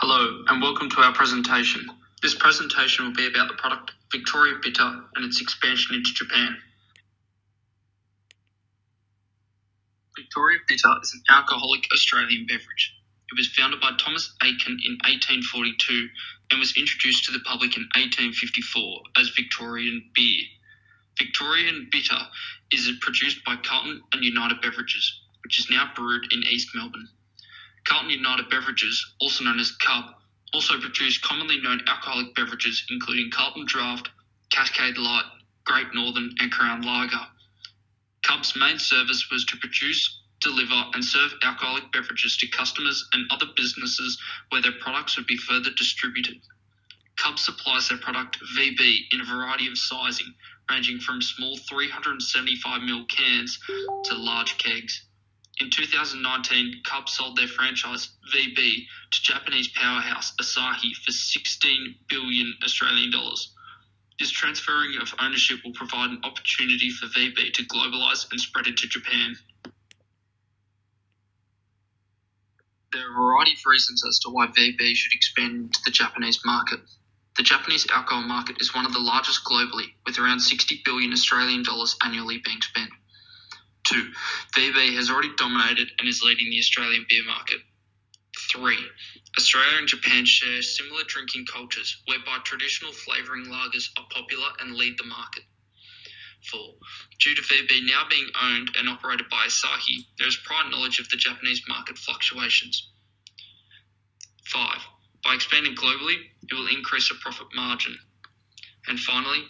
Hello and welcome to our presentation. This presentation will be about the product Victoria Bitter and its expansion into Japan. Victoria Bitter is an alcoholic Australian beverage. It was founded by Thomas Aiken in 1842 and was introduced to the public in 1854 as Victorian beer. Victorian Bitter is produced by Carlton and United Beverages, which is now brewed in East Melbourne. Carlton United Beverages, also known as Cub, also produce commonly known alcoholic beverages including Carlton Draft, Cascade Light, Great Northern and Crown Lager. Cub's main service was to produce, deliver and serve alcoholic beverages to customers and other businesses where their products would be further distributed. Cub supplies their product VB in a variety of sizing, ranging from small 375ml cans to large kegs. In 2019, Cub sold their franchise VB to Japanese powerhouse Asahi for 16 billion Australian dollars. This transferring of ownership will provide an opportunity for VB to globalise and spread into Japan. There are a variety of reasons as to why VB should expand into the Japanese market. The Japanese alcohol market is one of the largest globally, with around 60 billion Australian dollars annually being spent. 2. VB has already dominated and is leading the Australian beer market. 3. Australia and Japan share similar drinking cultures, whereby traditional flavouring lagers are popular and lead the market. 4. Due to VB now being owned and operated by Asahi, there is prior knowledge of the Japanese market fluctuations. 5. By expanding globally, it will increase the profit margin. And finally,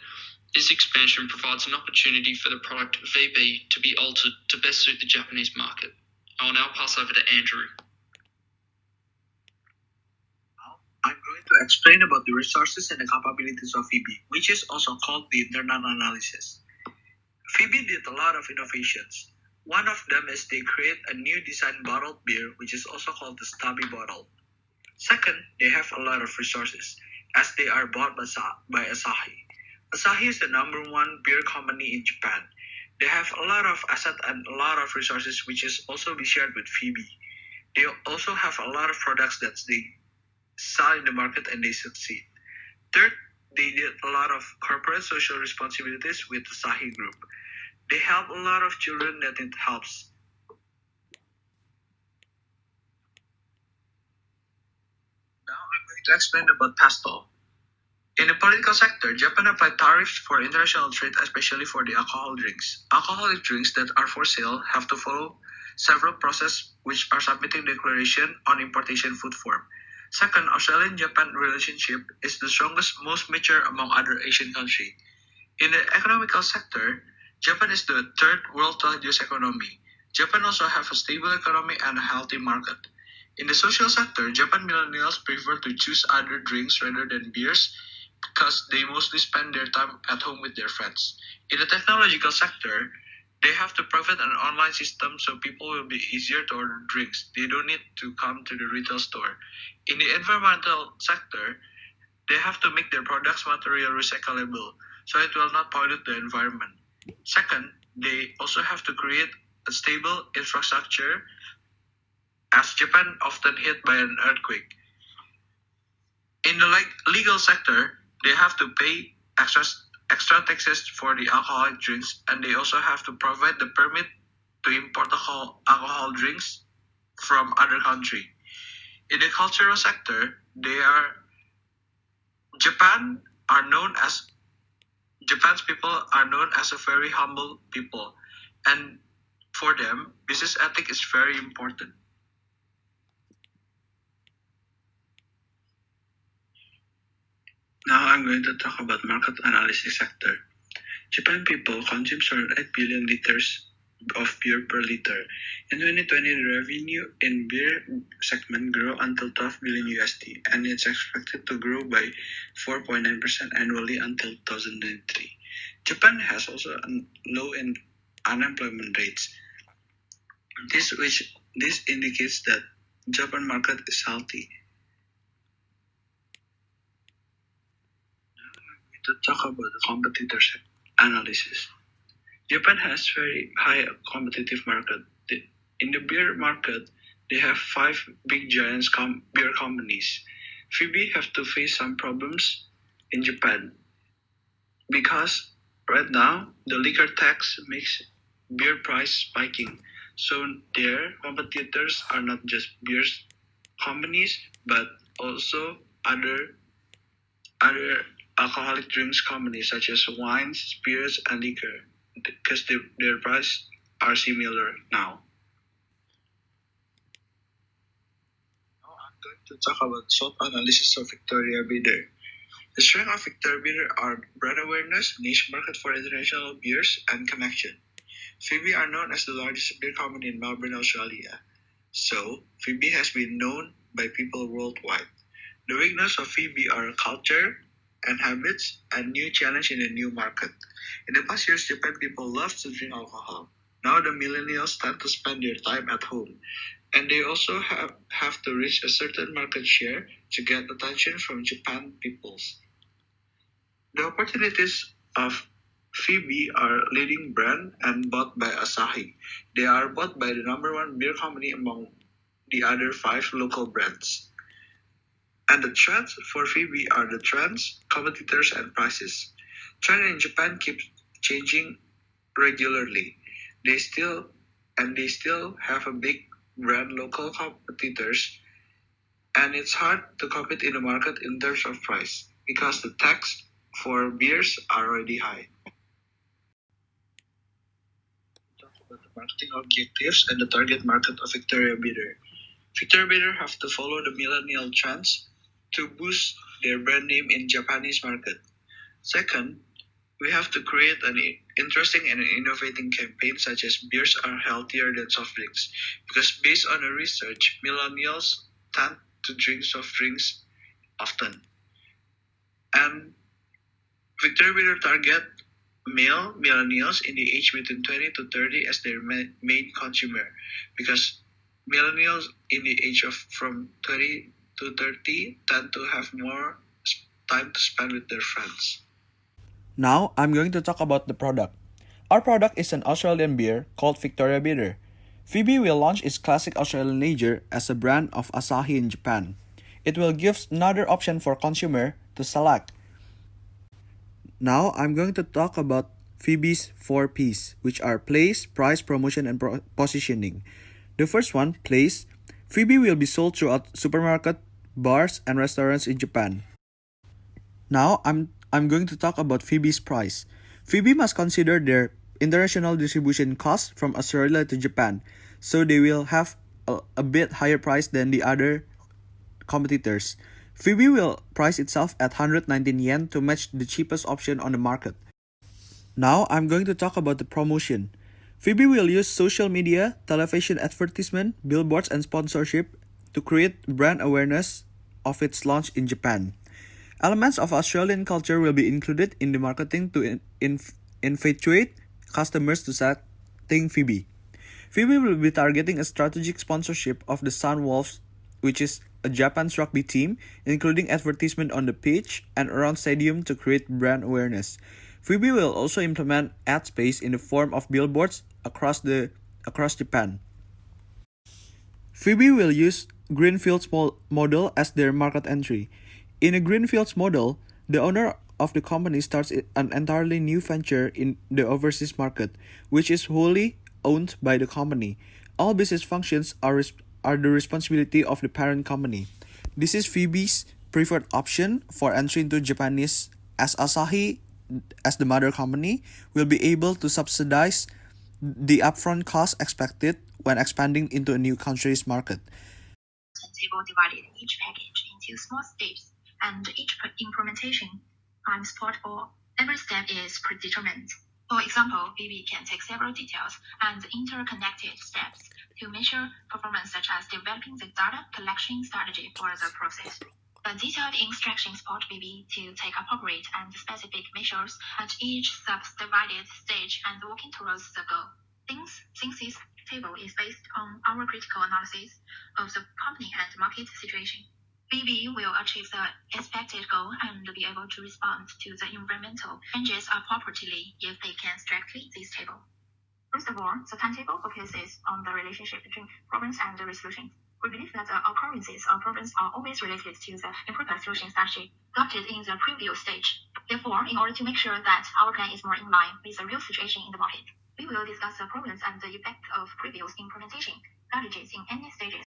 this expansion provides an opportunity for the product VB to be altered to best suit the Japanese market. I will now pass over to Andrew. I'm going to explain about the resources and the capabilities of VB, which is also called the internal analysis. VB did a lot of innovations. One of them is they create a new design bottled beer, which is also called the stubby bottle. Second, they have a lot of resources, as they are bought by Asahi. Asahi is the number one beer company in Japan. They have a lot of assets and a lot of resources, which is also be shared with VB. They also have a lot of products that they sell in the market and they succeed. Third, they did a lot of corporate social responsibilities with Asahi Group. They help a lot of children that it helps. Now I'm going to explain about PESTEL. In the political sector, Japan applied tariffs for international trade, especially for the alcohol drinks. Alcoholic drinks that are for sale have to follow several processes, which are submitting declaration on importation food form. Second, Australian-Japan relationship is the strongest, most mature among other Asian countries. In the economical sector, Japan is the third world's largest economy. Japan also has a stable economy and a healthy market. In the social sector, Japan millennials prefer to choose other drinks rather than beers because they mostly spend their time at home with their friends. In the technological sector, they have to provide an online system so people will be easier to order drinks. They don't need to come to the retail store. In the environmental sector, they have to make their products material recyclable so it will not pollute the environment. Second, they also have to create a stable infrastructure as Japan often hit by an earthquake. In the legal sector, they have to pay extra taxes for the alcoholic drinks, and they also have to provide the permit to import alcohol drinks from other country. In the cultural sector, Japan's people are known as a very humble people, and for them, business ethic is very important. Now I'm going to talk about market analysis sector. Japan people consume around 8 billion liters of beer per liter. In 2020, the revenue in beer segment grew until 12 billion USD, and it's expected to grow by 4.9% annually until 2023. Japan has also low unemployment rates. This indicates that Japan market is healthy. To talk about the competitors analysis. Japan has very high competitive market. In the beer market, they have 5 big giants beer companies. Phoebe have to face some problems in Japan because right now the liquor tax makes beer price spiking. So their competitors are not just beer companies but also other alcoholic drinks companies such as wines, spirits, and liquor because their prices are similar now. Now I'm going to talk about SWOT analysis of Victoria Bitter. The strength of Victoria Bitter are brand awareness, niche market for international beers, and connection. Phoebe are known as the largest beer company in Melbourne, Australia. So, Phoebe has been known by people worldwide. The weakness of Phoebe are culture and habits and new challenge in a new market. In the past years, Japan people love to drink alcohol. Now the millennials tend to spend their time at home, and they also have to reach a certain market share to get attention from Japan peoples. The opportunities of Phoebe are leading brand and bought by Asahi. They are bought by the number one beer company among the other five local brands. And the trends for Phoebe are the trends, competitors, and prices. Trend in Japan keeps changing regularly. They still they still have a big brand local competitors, and it's hard to compete in the market in terms of price because the tax for beers are already high. Talk about the marketing objectives and the target market of Victoria Bitter. Victoria Bitter have to follow the millennial trends to boost their brand name in Japanese market. Second, we have to create an interesting and innovating campaign such as beers are healthier than soft drinks because based on the research, millennials tend to drink soft drinks often. And Victoria Bitter target male millennials in the age between 20 to 30 as their main consumer because millennials in the age of from 20 to 30 tend to have more time to spend with their friends. Now, I'm going to talk about the product. Our product is an Australian beer called Victoria Bitter. Phoebe will launch its classic Australian lager as a brand of Asahi in Japan. It will give another option for consumer to select. Now, I'm going to talk about Phoebe's 4 P's, which are place, price, promotion, and positioning. The first one, place. Phoebe will be sold throughout supermarket, bars, and restaurants in Japan. Now, I'm going to talk about Phoebe's price. Phoebe must consider their international distribution costs from Australia to Japan, so they will have a bit higher price than the other competitors. Phoebe will price itself at 119 yen to match the cheapest option on the market. Now, I'm going to talk about the promotion. Phoebe will use social media, television advertisement, billboards, and sponsorship to create brand awareness of its launch in Japan. Elements of Australian culture will be included in the marketing to infatuate customers to selecting Phoebe. Phoebe will be targeting a strategic sponsorship of the Sunwolves, which is a Japan's rugby team, including advertisement on the pitch and around stadium to create brand awareness. Phoebe will also implement ad space in the form of billboards across Japan. Phoebe will use Greenfields model as their market entry. In a Greenfields model, the owner of the company starts an entirely new venture in the overseas market, which is wholly owned by the company. All business functions are the responsibility of the parent company. This is Phoebe's preferred option for entry into Japanese, as Asahi, as the mother company, will be able to subsidize the upfront cost expected when expanding into a new country's market. Table divided each package into small steps, and each implementation time is portable. Every step is predetermined. For example, Phoebe can take several details and interconnected steps to measure performance, such as developing the data collection strategy for the process. The detailed instructions support Phoebe to take appropriate and specific measures at each subdivided stage and working towards the goal. Since this table is based on our critical analysis of the company and market situation, Phoebe will achieve the expected goal and be able to respond to the environmental changes appropriately if they can strictly this table. First of all, the timetable focuses on the relationship between problems and the resolution. We believe that occurrences or problems are always related to the improved solution strategy adopted in the preview stage. Therefore, in order to make sure that our plan is more in line with the real situation in the market, we will discuss the problems and the effect of previous implementation strategies in any stages.